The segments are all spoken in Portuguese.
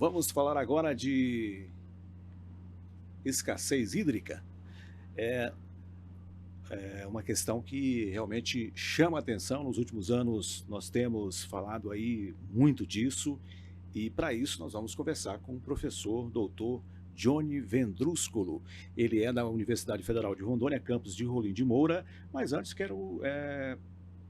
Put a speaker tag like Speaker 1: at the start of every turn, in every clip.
Speaker 1: Vamos falar agora de escassez hídrica. É, é uma questão que realmente chama a atenção. Nos últimos anos, nós temos falado aí muito disso, e para isso nós vamos conversar com o professor doutor Johnny Vendrúsculo. Ele é da Universidade Federal de Rondônia, campus de Rolim de Moura, mas antes quero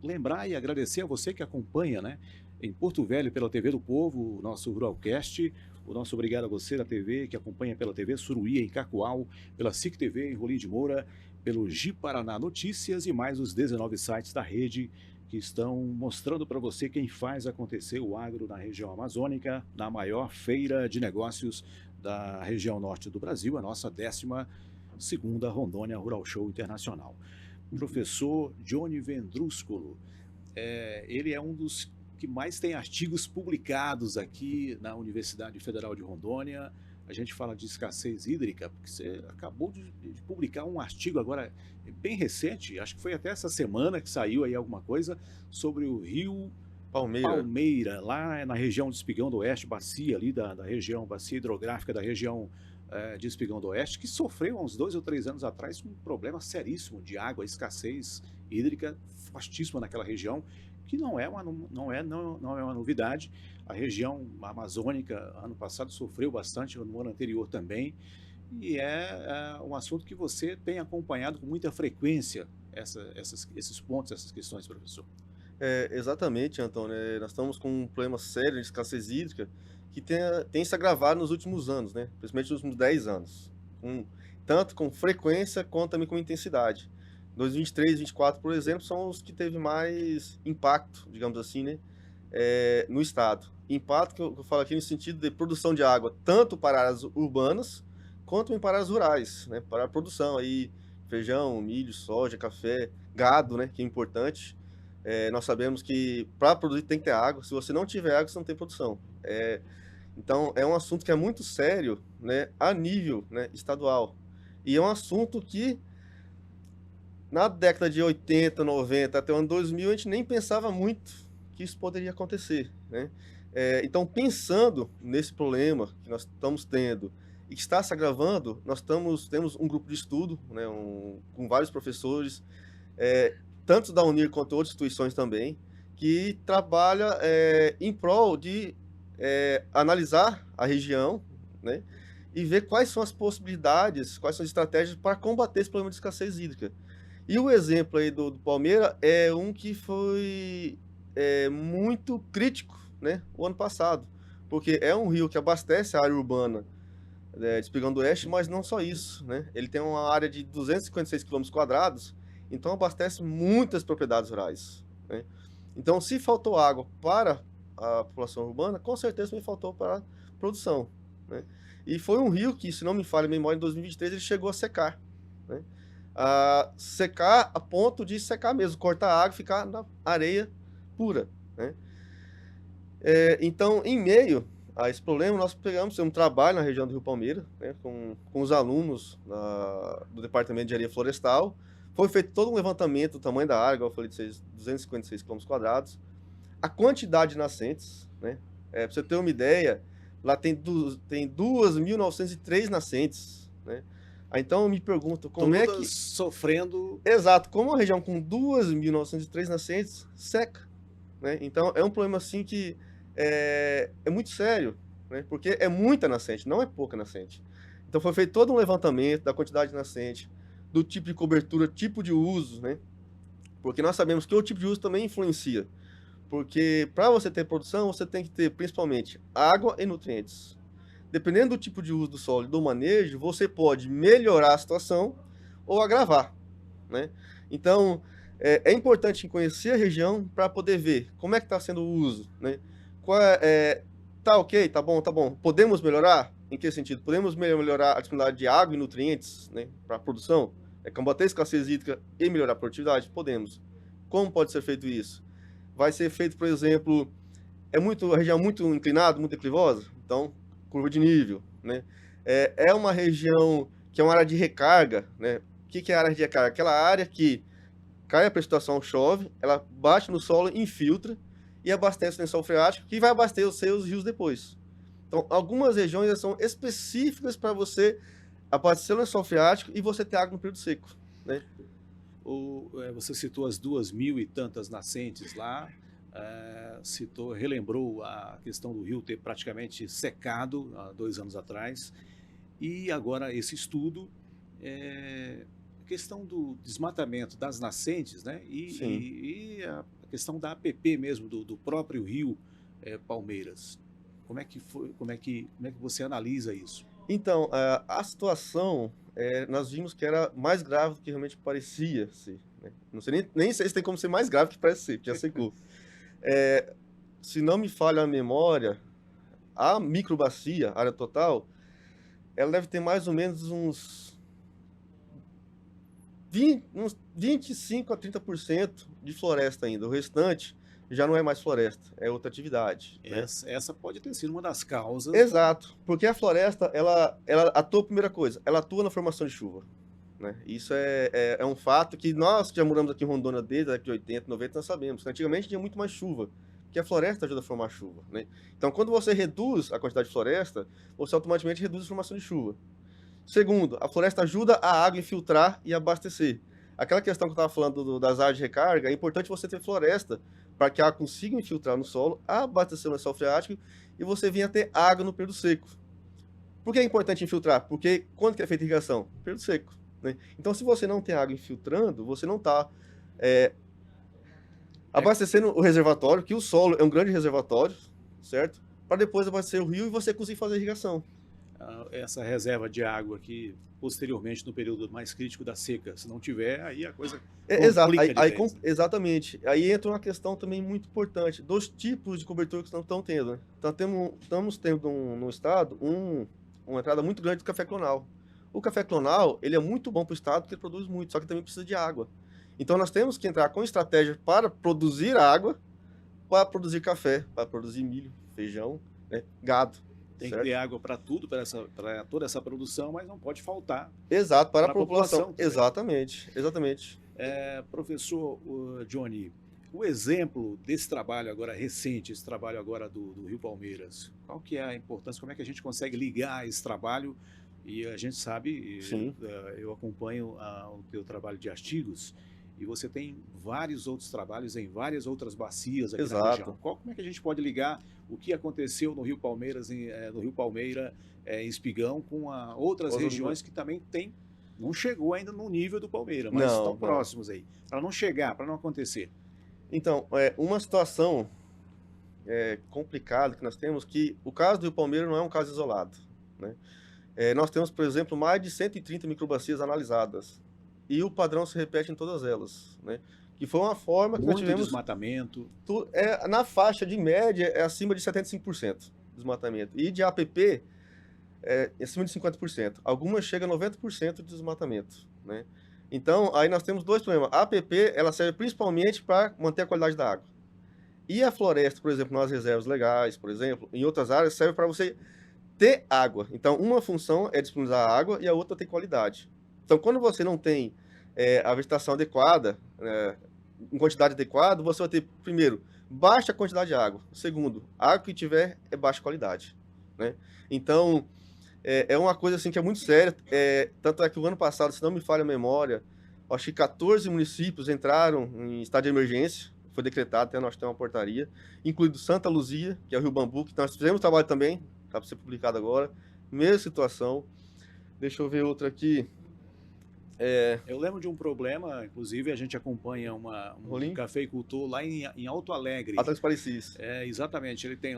Speaker 1: lembrar e agradecer a você que acompanha, né, em Porto Velho pela TV do Povo, o nosso Ruralcast, o nosso obrigado a você da TV, que acompanha pela TV Suruí em Cacoal, pela SIC TV em Rolim de Moura, pelo Gi Paraná Notícias e mais os 19 sites da rede que estão mostrando para você quem faz acontecer o agro na região amazônica, na maior feira de negócios da região norte do Brasil, a nossa 12ª Rondônia Rural Show Internacional. Professor Johnny Vendrúsculo, ele é um dos que mais tem artigos publicados aqui na Universidade Federal de Rondônia. A gente fala de escassez hídrica, porque você acabou de publicar um artigo agora bem recente, acho que foi até essa semana que saiu aí alguma coisa, sobre o rio
Speaker 2: Palmeira.
Speaker 1: Palmeira, lá na região de Espigão do Oeste, bacia ali da região, bacia hidrográfica da região de Espigão do Oeste, que sofreu há uns 2 ou 3 anos atrás um problema seríssimo de água, escassez hídrica fortíssima naquela região, que não é uma novidade. A região amazônica, ano passado, sofreu bastante, no ano anterior também, e é um assunto que você tem acompanhado com muita frequência, esses pontos, essas questões, professor.
Speaker 2: Exatamente, Antônio. Nós estamos com um problema sério de escassez hídrica que tem se agravado nos últimos anos, né? Principalmente nos últimos 10 anos. Tanto com frequência quanto também com intensidade. 2023 e 2024, por exemplo, são os que teve mais impacto, digamos assim, né? No estado. Impacto que eu falo aqui no sentido de produção de água, tanto para áreas urbanas, quanto também para áreas rurais, né? Para a produção aí, feijão, milho, soja, café, gado, né? Que é importante. Nós sabemos que para produzir tem que ter água. Se você não tiver água, você não tem produção. Então, é um assunto que é muito sério, né, a nível, né, estadual. E é um assunto que, na década de 80, 90, até o ano 2000, a gente nem pensava muito que isso poderia acontecer, né? Então, pensando nesse problema que nós estamos tendo e que está se agravando, temos um grupo de estudo, né, com vários professores, tanto da Unir quanto outras instituições também, que trabalha em prol de analisar a região, né, e ver quais são as possibilidades, quais são as estratégias para combater esse problema de escassez hídrica. E o exemplo aí do Palmeira é um que foi muito crítico, né, o ano passado, porque é um rio que abastece a área urbana de Espigão do Oeste, mas não só isso, né? Ele tem uma área de 256 km², então abastece muitas propriedades rurais, né? Então, se faltou água para a população urbana, com certeza também faltou para a produção, né? E foi um rio que, se não me falha a memória, em 2023 ele chegou a secar, né? A secar a ponto de secar mesmo, cortar a água e ficar na areia pura, né? Então, em meio a esse problema, nós pegamos um trabalho na região do Rio Palmeira, né, com os alunos do Departamento de Engenharia Florestal. Foi feito todo um levantamento do tamanho da área, igual eu falei, de 256 km², a quantidade de nascentes, né? Para você ter uma ideia, lá tem 2.903 nascentes, né? Então eu me pergunto, como é
Speaker 1: Todas
Speaker 2: que...
Speaker 1: sofrendo.
Speaker 2: Exato, como uma região com 2.903 nascentes seca, né? Então é um problema assim que é muito sério, né? Porque é muita nascente, não é pouca nascente. Então foi feito todo um levantamento da quantidade de nascente, do tipo de cobertura, tipo de uso, né? Porque nós sabemos que o tipo de uso também influencia. Porque para você ter produção, você tem que ter principalmente água e nutrientes. Dependendo do tipo de uso do solo e do manejo, você pode melhorar a situação ou agravar, né? Então, é importante conhecer a região para poder ver como é que está sendo o uso, né? Tá ok, tá bom, tá bom. Podemos melhorar? Em que sentido? Podemos melhorar a disponibilidade de água e nutrientes, né, para a produção? Combater a escassez hídrica e melhorar a produtividade? Podemos. Como pode ser feito isso? Vai ser feito, por exemplo, a região muito inclinada, muito declivosa, então, curva de nível, né? É uma região que é uma área de recarga, né? O que é a área de recarga? Aquela área que cai a precipitação, chove, ela bate no solo, infiltra e abastece o lençol freático, que vai abastecer os seus rios depois. Então, algumas regiões elas são específicas para você abastecer o lençol freático e você ter água no período seco, né?
Speaker 1: Você citou as 2.000 e tantas nascentes lá, relembrou a questão do rio ter praticamente secado há 2 anos atrás, e agora esse estudo, a questão do desmatamento das nascentes, né?
Speaker 2: Sim.
Speaker 1: E a questão da APP mesmo, do próprio rio Palmeiras. Como é que foi, como é que você analisa isso?
Speaker 2: Então, a situação, nós vimos que era mais grave do que realmente parecia ser, né. Não sei nem sei se tem como ser mais grave que parece ser, porque já secou. Se não me falha a memória, a microbacia, área total, ela deve ter mais ou menos uns 25 a 30% de floresta ainda. O restante já não é mais floresta, é outra atividade, né.
Speaker 1: Essa pode ter sido uma das causas
Speaker 2: Exato, porque a floresta, ela atua, primeira coisa, ela atua na formação de chuva, né. Isso é um fato que nós que já moramos aqui em Rondônia desde a década de 80, 90, nós sabemos que antigamente tinha muito mais chuva, porque a floresta ajuda a formar chuva, né. Então quando você reduz a quantidade de floresta, você automaticamente reduz a formação de chuva. Segundo, a floresta ajuda a água a infiltrar e abastecer. Aquela questão que eu estava falando das áreas de recarga, é importante você ter floresta para que a água consiga infiltrar no solo, abastecer o lençol freático e você venha ter água no período seco. Por que é importante infiltrar? Porque quando que é feita irrigação? Período seco, né? Então, se você não tem água infiltrando, você não está abastecendo o reservatório, que o solo é um grande reservatório, certo? Para depois abastecer o rio e você conseguir fazer a irrigação.
Speaker 1: essa reserva de água aqui posteriormente no período mais crítico da seca. Se não tiver, aí a coisa
Speaker 2: Exato,
Speaker 1: complica de vez, né?
Speaker 2: exatamente. Aí entra uma questão também muito importante dos tipos de cobertura que não estão tendo, né? Estamos tendo no estado uma entrada muito grande do café clonal. O café clonal, ele é muito bom para o estado porque ele produz muito, só que também precisa de água. Então nós temos que entrar com estratégia para produzir água, para produzir café, para produzir milho, feijão, né? Gado.
Speaker 1: Tem que
Speaker 2: Certo?
Speaker 1: ter água para tudo, para toda essa produção, mas não pode faltar
Speaker 2: Exato, para a
Speaker 1: para a
Speaker 2: população.
Speaker 1: população também.
Speaker 2: Exatamente, exatamente.
Speaker 1: Professor Johnny, o exemplo desse trabalho agora recente, esse trabalho agora do Rio Palmeiras, qual que é a importância, como é que a gente consegue ligar esse trabalho? E a gente sabe,
Speaker 2: Sim,
Speaker 1: eu acompanho o teu trabalho de artigos, e você tem vários outros trabalhos em várias outras bacias aqui na região.
Speaker 2: exato.
Speaker 1: Como é que a gente pode ligar o que aconteceu no Rio Palmeiras, no Rio Palmeira, em Espigão, com outras regiões que também tem, não chegou ainda no nível do Palmeira, mas estão
Speaker 2: Não, não.
Speaker 1: próximos aí, para não chegar, para não acontecer.
Speaker 2: Então, uma situação complicada que nós temos, que o caso do Rio Palmeira não é um caso isolado, né? Nós temos, por exemplo, mais de 130 microbacias analisadas, e o padrão se repete em todas elas, né? Que foi uma forma que nós
Speaker 1: Muito
Speaker 2: tivemos,
Speaker 1: desmatamento,
Speaker 2: na faixa de média, é acima de 75% de desmatamento, e de APP, acima de 50%. Algumas chegam a 90% de desmatamento, né? Então, aí nós temos dois problemas. A APP, ela serve principalmente para manter a qualidade da água. E a floresta, por exemplo, nas reservas legais, por exemplo, em outras áreas, serve para você ter água. Então, uma função é disponibilizar água e a outra ter qualidade. Então, quando você não tem a vegetação adequada, em quantidade adequada, você vai ter, primeiro, baixa quantidade de água. Segundo, a água que tiver é baixa qualidade, né? Então, é uma coisa assim que é muito séria. Tanto é que o ano passado, se não me falha a memória, acho que 14 municípios entraram em estado de emergência. Foi decretado, até nós temos uma portaria, incluindo Santa Luzia, que é o Rio Bambu, que nós fizemos trabalho também, está para ser publicado agora. Mesma situação. Deixa eu ver outra aqui.
Speaker 1: Eu lembro de um problema, inclusive a gente acompanha um
Speaker 2: Rolim?
Speaker 1: cafeicultor lá em Alto Alegre.
Speaker 2: Atlas Parecis.
Speaker 1: Exatamente, ele tem,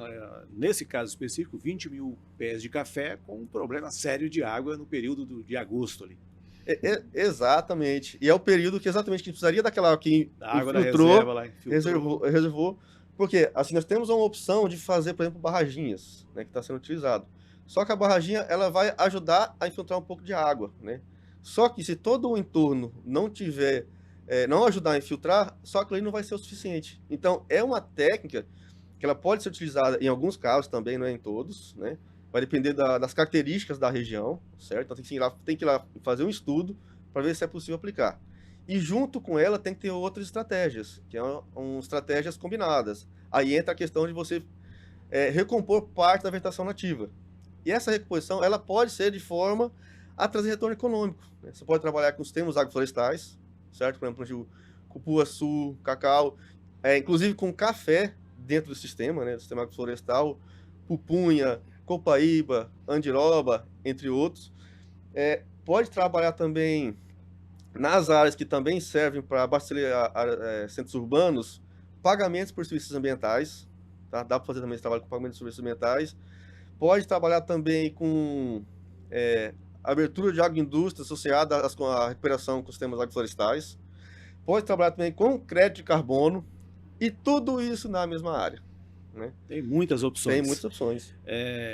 Speaker 1: nesse caso específico, 20.000 pés de café com um problema sério de água no período de agosto ali.
Speaker 2: Exatamente. E é o período que exatamente que precisaria daquela água que
Speaker 1: A água da
Speaker 2: infiltrou,
Speaker 1: reserva lá, infiltrou.
Speaker 2: reservou. Porque assim, nós temos uma opção de fazer, por exemplo, barraginhas, né, que está sendo utilizado. Só que a barraginha ela vai ajudar a infiltrar um pouco de água, né? Só que se todo o entorno não tiver, não ajudar a infiltrar, só aquilo aí não vai ser o suficiente. Então, é uma técnica que ela pode ser utilizada em alguns casos também, não é em todos, né? Vai depender das características da região, certo? Então, tem que ir lá fazer um estudo para ver se é possível aplicar. E junto com ela tem que ter outras estratégias, que são estratégias combinadas. Aí entra a questão de você recompor parte da vegetação nativa. E essa recomposição, ela pode ser de forma a trazer retorno econômico, né? Você pode trabalhar com os sistemas agroforestais, certo? Por exemplo, o cupuaçu, cacau, inclusive com café dentro do sistema, né? Do sistema agroflorestal, pupunha, copaíba, andiroba, entre outros. Pode trabalhar também nas áreas que também servem para abastecer centros urbanos, pagamentos por serviços ambientais, tá? Dá para fazer também esse trabalho com pagamentos por serviços ambientais. Pode trabalhar também com abertura de agroindústria associada à recuperação com sistemas agroflorestais. Pode trabalhar também com crédito de carbono e tudo isso na mesma área, né?
Speaker 1: Tem muitas opções.
Speaker 2: Tem muitas opções.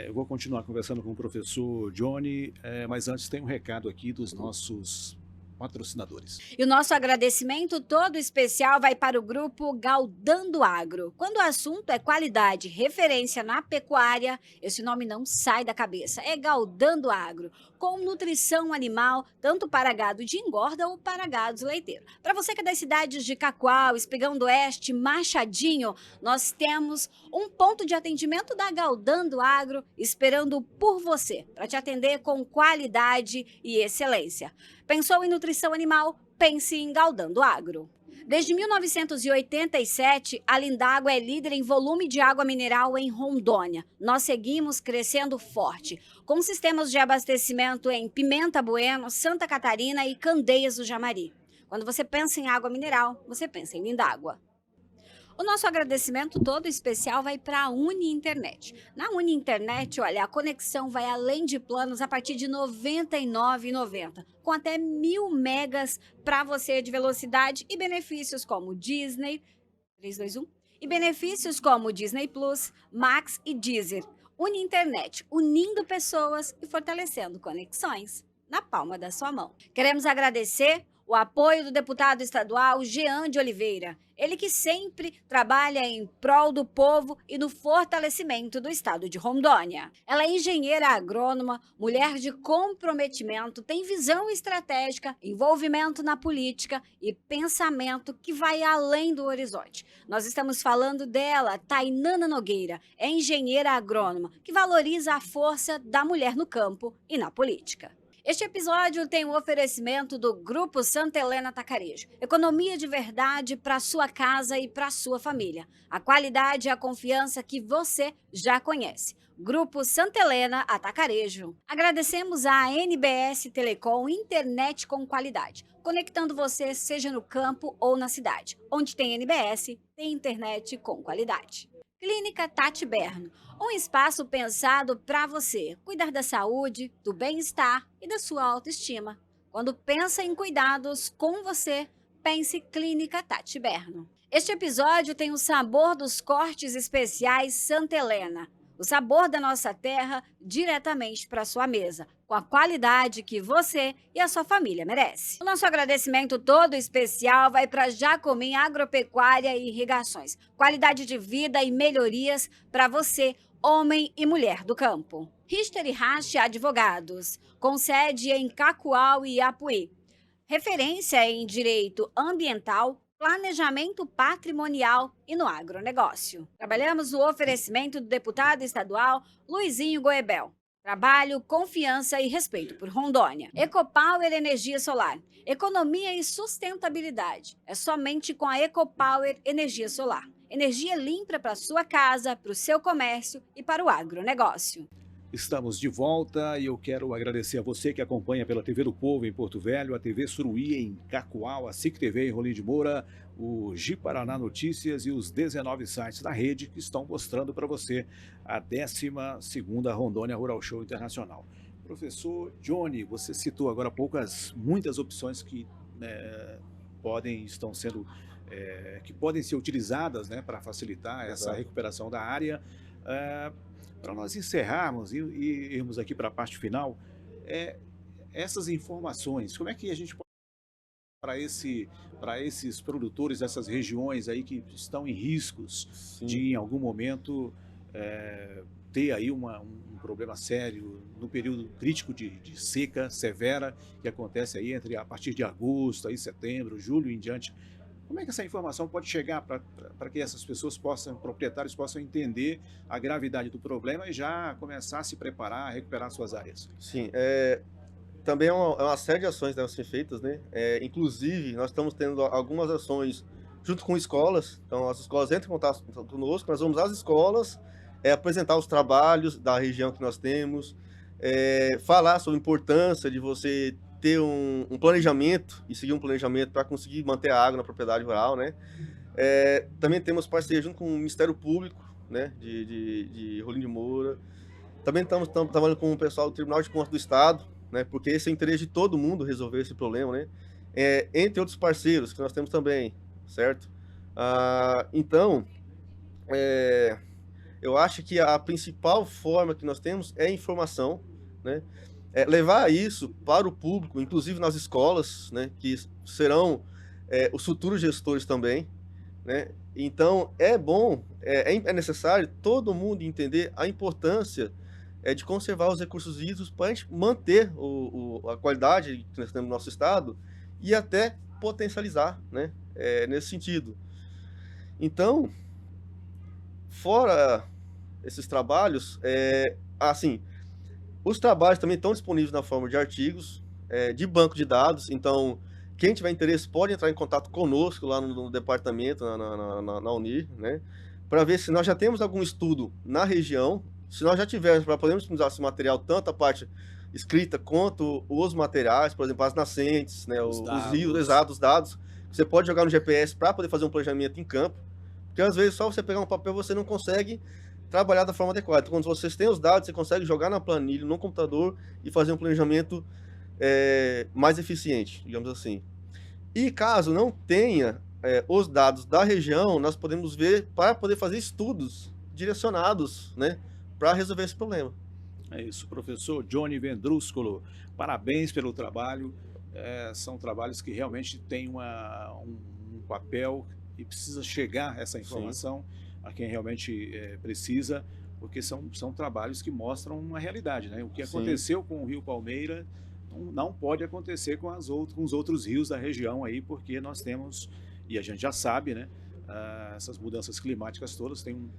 Speaker 1: Eu vou continuar conversando com o professor Johnny, mas antes tem um recado aqui dos nossos patrocinadores.
Speaker 3: E o nosso agradecimento todo especial vai para o grupo Galdando Agro. Quando o assunto é qualidade, referência na pecuária, esse nome não sai da cabeça. É Galdando Agro, com nutrição animal, tanto para gado de engorda ou para gados leiteiros. Para você que é das cidades de Cacoal, Espigão do Oeste, Machadinho, nós temos um ponto de atendimento da Galdando Agro esperando por você, para te atender com qualidade e excelência. Pensou em nutrição animal? Pense em Galdando Agro. Desde 1987, a Lindágua é líder em volume de água mineral em Rondônia. Nós seguimos crescendo forte, com sistemas de abastecimento em Pimenta Bueno, Santa Catarina e Candeias do Jamari. Quando você pensa em água mineral, você pensa em Lindágua. O nosso agradecimento todo especial vai para a Uni Internet. Na Uni Internet, olha, a conexão vai além de planos a partir de R$ 99,90, com até 1.000 megas para você de velocidade e benefícios como Disney, 321, e benefícios como Disney Plus, Max e Deezer. Uni Internet, unindo pessoas e fortalecendo conexões na palma da sua mão. Queremos agradecer o apoio do deputado estadual Jean de Oliveira, ele que sempre trabalha em prol do povo e no fortalecimento do estado de Rondônia. Ela é engenheira agrônoma, mulher de comprometimento, tem visão estratégica, envolvimento na política e pensamento que vai além do horizonte. Nós estamos falando dela, Tainana Nogueira, é engenheira agrônoma, que valoriza a força da mulher no campo e na política. Este episódio tem um oferecimento do Grupo Santa Helena Atacarejo. Economia de verdade para sua casa e para sua família. A qualidade e a confiança que você já conhece. Grupo Santa Helena Atacarejo. Agradecemos à NBS Telecom Internet com qualidade, conectando você seja no campo ou na cidade. Onde tem NBS, tem internet com qualidade. Clínica Tati Berno, um espaço pensado para você cuidar da saúde, do bem-estar e da sua autoestima. Quando pensa em cuidados com você, pense Clínica Tati Berno. Este episódio tem o sabor dos cortes especiais Santa Helena. O sabor da nossa terra diretamente para sua mesa, com a qualidade que você e a sua família merece. O nosso agradecimento todo especial vai para Jacomim Agropecuária e Irrigações. Qualidade de vida e melhorias para você, homem e mulher do campo. Richter e Rache Advogados, com sede em Cacoal e Apuí. Referência em direito ambiental, planejamento patrimonial e no agronegócio. Trabalhamos no oferecimento do deputado estadual Luizinho Goebel. Trabalho, confiança e respeito por Rondônia. Ecopower Energia Solar. Economia e sustentabilidade. É somente com a Ecopower Energia Solar. Energia limpa para sua casa, para o seu comércio e para o agronegócio.
Speaker 1: Estamos de volta e eu quero agradecer a você que acompanha pela TV do Povo em Porto Velho, a TV Suruí em Cacoal, a SIC TV em Rolim de Moura, o Gi Paraná Notícias e os 19 sites da rede que estão mostrando para você a 12ª Rondônia Rural Show Internacional. Professor Johnny, você citou agora há pouco muitas opções que podem ser utilizadas, né, para facilitar essa recuperação da área. Para nós encerrarmos e irmos aqui para a parte final, essas informações, como é que a gente pode para esses produtores dessas regiões aí que estão em riscos de em algum momento ter aí um problema sério no período crítico de seca severa que acontece aí a partir de agosto, aí setembro, julho em diante. Como é que essa informação pode chegar para que essas pessoas possam, proprietários possam entender a gravidade do problema e já começar a se preparar, a recuperar suas áreas?
Speaker 2: Sim, também é uma série de ações que devem ser feitas, né? Inclusive, nós estamos tendo algumas ações junto com escolas. Então, as escolas entram em contato conosco, nós vamos às escolas apresentar os trabalhos da região que nós temos, falar sobre a importância de você ter um planejamento e seguir um planejamento para conseguir manter a água na propriedade rural, né? Também temos parceria junto com o Ministério Público, né, de Rolim de Moura. Também estamos trabalhando com o pessoal do Tribunal de Contas do Estado, né, porque esse é o interesse de todo mundo resolver esse problema, né? Entre outros parceiros que nós temos também, certo? Então, eu acho que a principal forma que nós temos é informação, né? Levar isso para o público, inclusive nas escolas, né, que serão os futuros gestores também, né? Então, é bom, é necessário todo mundo entender a importância de conservar os recursos hídricos para a gente manter a qualidade que nós temos no nosso estado e até potencializar, né, nesse sentido. Então, fora esses trabalhos, assim, os trabalhos também estão disponíveis na forma de artigos, de banco de dados. Então, quem tiver interesse pode entrar em contato conosco lá no departamento, na Unir, né, para ver se nós já temos algum estudo na região. Se nós já tivermos, para podermos utilizar esse material, tanto a parte escrita quanto os materiais, por exemplo, as nascentes, né, os rios, exato, os dados, você pode jogar no GPS para poder fazer um planejamento em campo, porque às vezes só você pegar um papel você não consegue trabalhar da forma adequada. Então, quando vocês têm os dados, você consegue jogar na planilha, no computador e fazer um planejamento mais eficiente, digamos assim. E caso não tenha os dados da região, nós podemos ver para poder fazer estudos direcionados, né, para resolver esse problema.
Speaker 1: É isso, professor Johnny Vendrúsculo, parabéns pelo trabalho. São trabalhos que realmente têm um papel e precisa chegar essa informação a quem realmente precisa, porque são trabalhos que mostram uma realidade, né? O que aconteceu com o Rio Palmeira não pode acontecer com os outros rios da região aí, porque nós temos, e a gente já sabe, né? Essas mudanças climáticas todas têm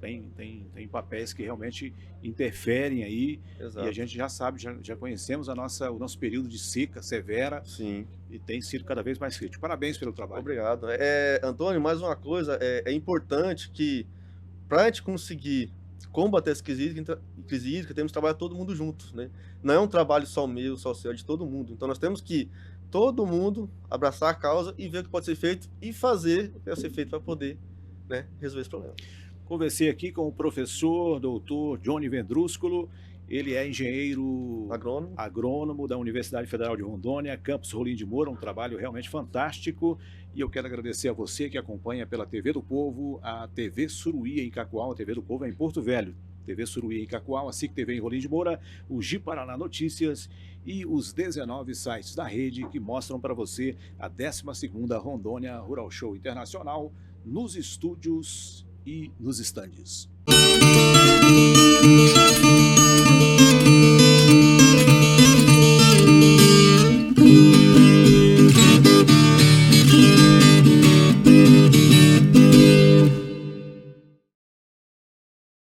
Speaker 1: papéis que realmente interferem aí. Exato. E a gente já sabe, já conhecemos o nosso período de seca severa.
Speaker 2: Sim.
Speaker 1: E tem sido cada vez mais crítico. Parabéns pelo trabalho.
Speaker 2: Obrigado. Antônio, mais uma coisa, é importante que para a gente conseguir combater essa crise hídrica, temos que trabalhar todo mundo junto, né? Não é um trabalho só meu, só seu, é de todo mundo. Então nós temos que todo mundo abraçar a causa e ver o que pode ser feito e fazer o que deve ser feito para poder, né, resolver esse problema.
Speaker 1: Conversei aqui com o professor doutor Johnny Vendrúsculo. Ele é engenheiro agrônomo da Universidade Federal de Rondônia, campus Rolim de Moura, um trabalho realmente fantástico. E eu quero agradecer a você que acompanha pela TV do Povo, a TV Suruí em Cacoal. A TV do Povo é em Porto Velho, TV Suruí em Cacoal, a SIC TV em Rolim de Moura, o Ji Paraná Notícias e os 19 sites da rede que mostram para você a 12ª Rondônia Rural Show Internacional nos estúdios e nos estandes.